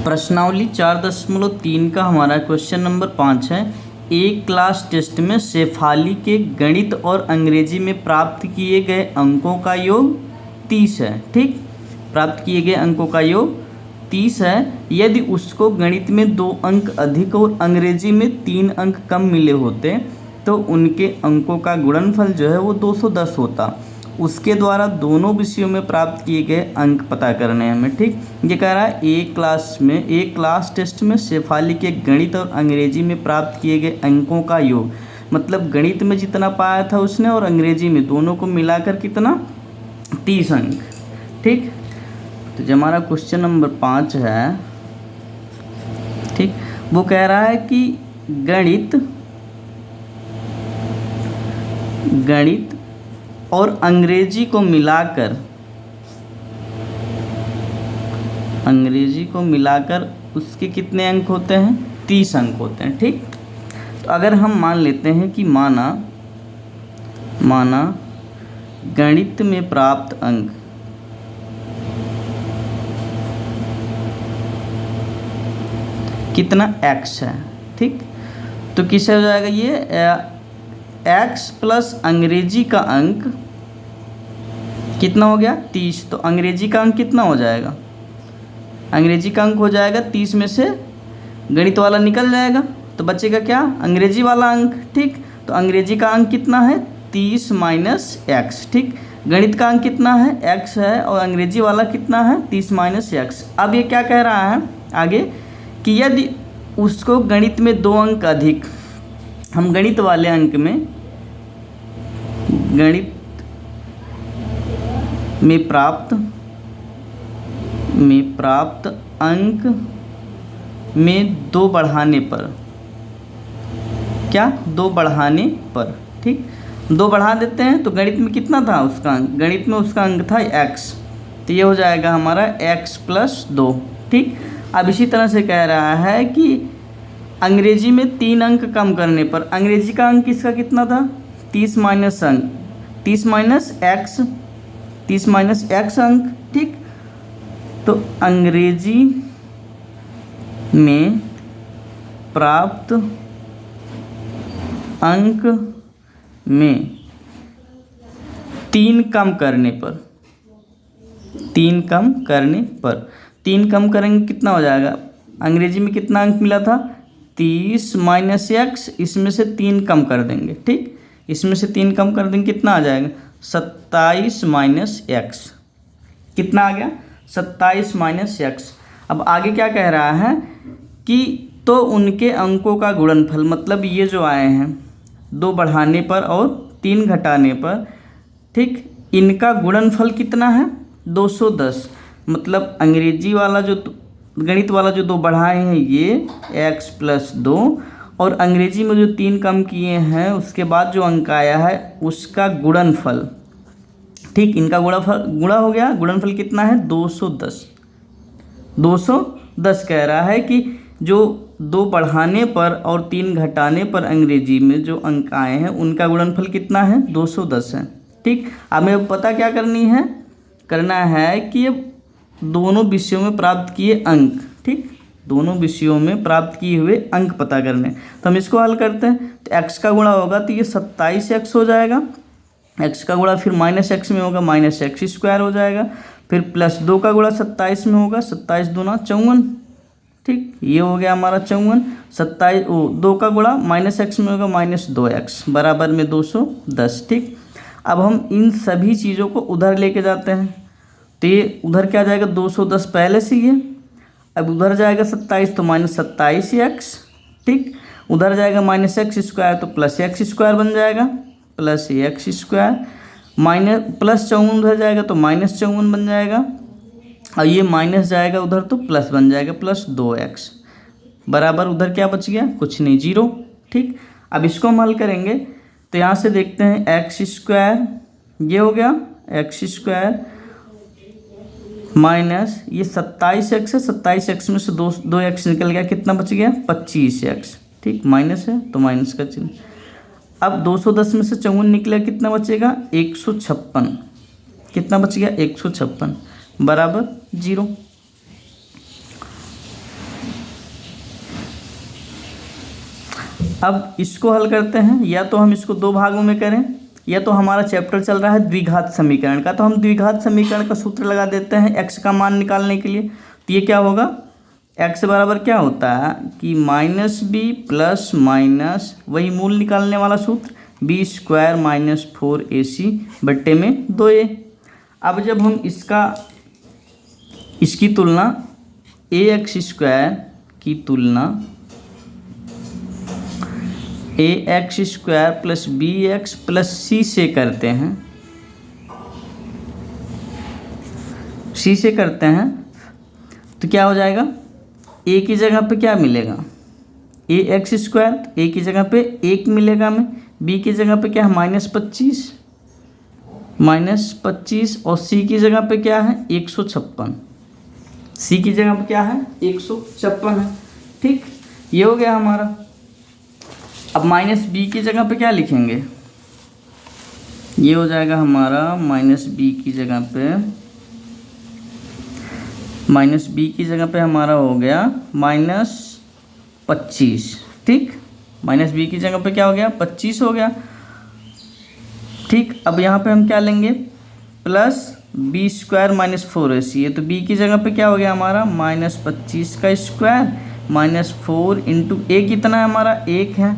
प्रश्नावली 4.3 का हमारा क्वेश्चन नंबर 5 है। एक क्लास टेस्ट में शेफाली के गणित और अंग्रेजी में प्राप्त किए गए अंकों का योग 30 है। ठीक, प्राप्त किए गए अंकों का योग 30 है। यदि उसको गणित में 2 अंक अधिक और अंग्रेजी में 3 अंक कम मिले होते तो उनके अंकों का गुणनफल जो है वो 210 होता। उसके द्वारा दोनों विषयों में प्राप्त किए गए अंक पता करने हैं हमें। ठीक, ये कह रहा है एक क्लास टेस्ट में शेफाली के गणित और अंग्रेजी में प्राप्त किए गए अंकों का योग, मतलब गणित में जितना पाया था उसने और अंग्रेजी में दोनों को मिलाकर कितना 30 अंक। ठीक, तो जो हमारा क्वेश्चन नंबर 5 है, ठीक, वो कह रहा है कि गणित और अंग्रेजी को मिलाकर उसके कितने अंक होते हैं, 30 अंक होते हैं। ठीक, तो अगर हम मान लेते हैं कि माना गणित में प्राप्त अंक कितना x है। ठीक, तो किससे हो जाएगा ये x प्लस अंग्रेजी का अंक कितना हो गया 30। तो अंग्रेजी का अंक कितना हो जाएगा, अंग्रेजी का अंक हो जाएगा 30 में से गणित वाला निकल जाएगा तो बचेगा क्या, अंग्रेजी वाला अंक। ठीक, तो अंग्रेजी का अंक कितना है 30 माइनस एक्स। ठीक, गणित का अंक कितना है x है और अंग्रेजी वाला कितना है 30 माइनस एक्स। अब ये क्या कह रहा है आगे कि यदि उसको गणित में 2 अंक अधिक, हम गणित वाले अंक में प्राप्त अंक में 2 बढ़ाने पर, क्या 2 बढ़ाने पर, ठीक, 2 बढ़ा देते हैं तो गणित में कितना था उसका अंक, गणित में उसका अंक था x, तो ये हो जाएगा हमारा x प्लस 2। ठीक, अब इसी तरह से कह रहा है कि अंग्रेजी में 3 अंक कम करने पर, अंग्रेजी का अंक इसका कितना था 30 माइनस एक्स अंक। ठीक, तो अंग्रेजी में प्राप्त अंक में 3 कम करने पर, 3 कम करेंगे कितना हो जाएगा, अंग्रेजी में कितना अंक मिला था 30 माइनस एक्स, इसमें से 3 कम कर देंगे। ठीक, इसमें से 3 कम कर देंगे कितना आ जाएगा 27 माइनस एक्स, कितना आ गया 27 माइनस एक्स। अब आगे क्या कह रहा है कि तो उनके अंकों का गुणनफल, मतलब ये जो आए हैं 2 बढ़ाने पर और 3 घटाने पर, ठीक, इनका गुणनफल कितना है 210। मतलब अंग्रेजी वाला जो गणित वाला जो 2 बढ़ाए हैं ये x प्लस 2 और अंग्रेजी में जो 3 कम किए हैं उसके बाद जो अंक आया है उसका गुणनफल। ठीक, इनका गुणा हो गया, गुणनफल कितना है 210 कह रहा है कि जो 2 बढ़ाने पर और 3 घटाने पर अंग्रेजी में जो अंक आए हैं उनका गुणनफल कितना है 210 है। ठीक, अब हमें पता क्या करना है कि ये दोनों विषयों में प्राप्त किए अंक, ठीक, दोनों विषयों में प्राप्त किए हुए अंक पता करने। तो हम इसको हल करते हैं, तो x का गुणा होगा तो ये 27x हो जाएगा, x का गुणा फिर माइनस एक्स में होगा माइनस एक्स स्क्वायर हो जाएगा, फिर प्लस 2 का गुणा 27 में होगा 27 दूना 54। ठीक, ये हो गया हमारा 54, 2 का गुणा माइनस एक्स में होगा माइनस 2x बराबर में 210। ठीक, अब हम इन सभी चीज़ों को उधर लेके जाते हैं तो ये उधर क्या जाएगा 210 पहले से ही है, अब उधर जाएगा 27 तो माइनस 27x। ठीक, उधर जाएगा माइनस एक्स स्क्वायर तो प्लस एक्स स्क्वायर बन जाएगा, plus x square minus plus 54 उधर जाएगा तो माइनस 54 बन जाएगा और ये माइनस जाएगा उधर तो प्लस बन जाएगा प्लस 2x बराबर उधर क्या बच गया कुछ नहीं 0। ठीक, अब इसको हम हल करेंगे तो यहाँ से देखते हैं एक्स स्क्वायर, ये हो गया एक्स स्क्वायर माइनस ये 27x है, 27x में से 2x निकल गया, कितना बच गया 25x। ठीक, माइनस है तो माइनस का चिन्ह। अब 210 में से 54 निकला, कितना बचेगा 156, कितना बच गया 156 बराबर 0। अब इसको हल करते हैं, या तो हम इसको दो भागों में करें, या तो हमारा चैप्टर चल रहा है द्विघात समीकरण का, तो हम द्विघात समीकरण का सूत्र लगा देते हैं x का मान निकालने के लिए। तो ये क्या होगा, x बराबर क्या होता है कि माइनस बी प्लस माइनस वही मूल निकालने वाला सूत्र बी स्क्वायर माइनस 4ac बट्टे में 2a। अब जब हम इसकी तुलना ax स्क्वायर की तुलना ax square plus bx plus c से करते हैं, c से करते हैं तो क्या हो जाएगा, a की जगह पे क्या मिलेगा, ax स्क्वायर, a की जगह पे 1 मिलेगा हमें, b की जगह पे क्या है -25 और c की जगह पे क्या है 156, c की जगह पे क्या है 156 है। ठीक, ये हो गया हमारा। अब माइनस बी की जगह पे क्या लिखेंगे, ये हो जाएगा हमारा माइनस बी की जगह पे हमारा हो गया -25। ठीक, माइनस बी की जगह पे क्या हो गया 25 हो गया। ठीक, अब यहाँ पे हम क्या लेंगे plus B square minus 4ac, ये तो बी की जगह पे क्या हो गया हमारा -25 का स्क्वायर माइनस 4 इंटू ए कितना है हमारा 1 है।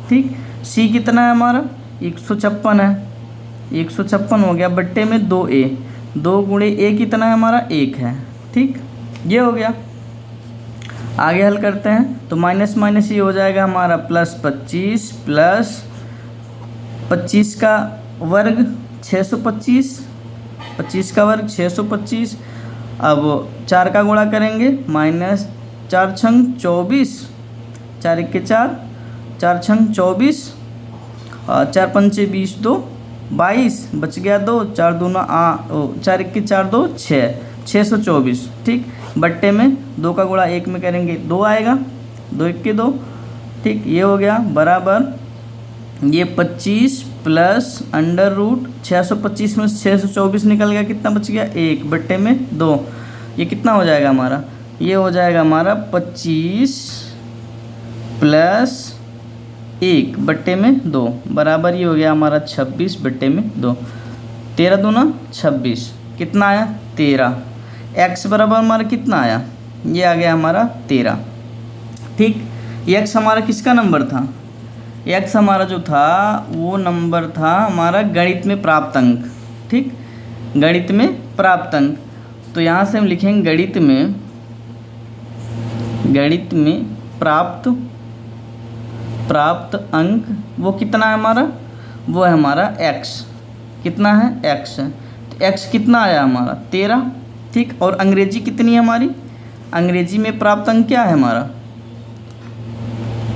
ठीक, सी कितना है हमारा 156 है, 156 हो गया बट्टे में 2a, 2 गुणे a कितना है हमारा 1 है। ठीक, ये हो गया। आगे हल करते हैं तो माइनस माइनस ये हो जाएगा हमारा +25 प्लस 25 का वर्ग 625, 25 का वर्ग 625। अब 4 का गुणा करेंगे -4 छंग 24, 4 1 के 4, 4 छंग 24, 4 पंचे 20, 2 22, बच गया 2, 4 दूना 4 1 के 4 2 6, 624। ठीक, बट्टे में 2 का गुणा 1 में करेंगे 2 आएगा, 2 1 के 2। ठीक, ये हो गया बराबर ये 25 प्लस अंडर रूट 625 में 624 निकल गया, कितना बच गया 1 बट्टे में 2। ये कितना हो जाएगा हमारा, ये हो जाएगा हमारा 25 प्लस 1 बट्टे में 2 बराबर ये हो गया हमारा 26 बट्टे में 2। 13 दूना 26, कितना आया 13। x बराबर हमारा कितना आया, ये आ गया हमारा 13। ठीक, x हमारा किसका नंबर था, x हमारा जो था वो नंबर था हमारा गणित में प्राप्त अंक। ठीक, गणित में प्राप्त अंक, तो यहाँ से हम लिखेंगे गणित में प्राप्त अंक वो कितना है हमारा, वो है हमारा x, कितना है x है, तो x कितना आया हमारा 13। ठीक, और अंग्रेजी कितनी है हमारी, अंग्रेजी में प्राप्त अंक क्या है हमारा,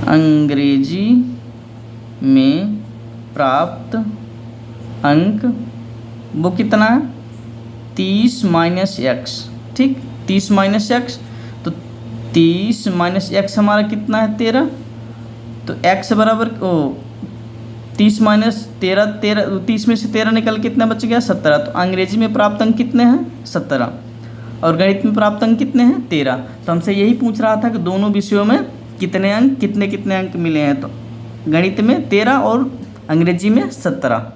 अंग्रेजी में प्राप्त अंक वो कितना है 30 माइनस x। ठीक, 30 माइनस x, तो 30 माइनस x हमारा कितना है 13, तो x बराबर 30 माइनस 13, 30 में से 13 निकल कितना बच गया 17। तो अंग्रेजी में प्राप्त अंक कितने हैं 17 और गणित में प्राप्त अंक कितने हैं 13। तो हमसे यही पूछ रहा था कि दोनों विषयों में कितने अंक मिले हैं, तो गणित में 13 और अंग्रेजी में 17।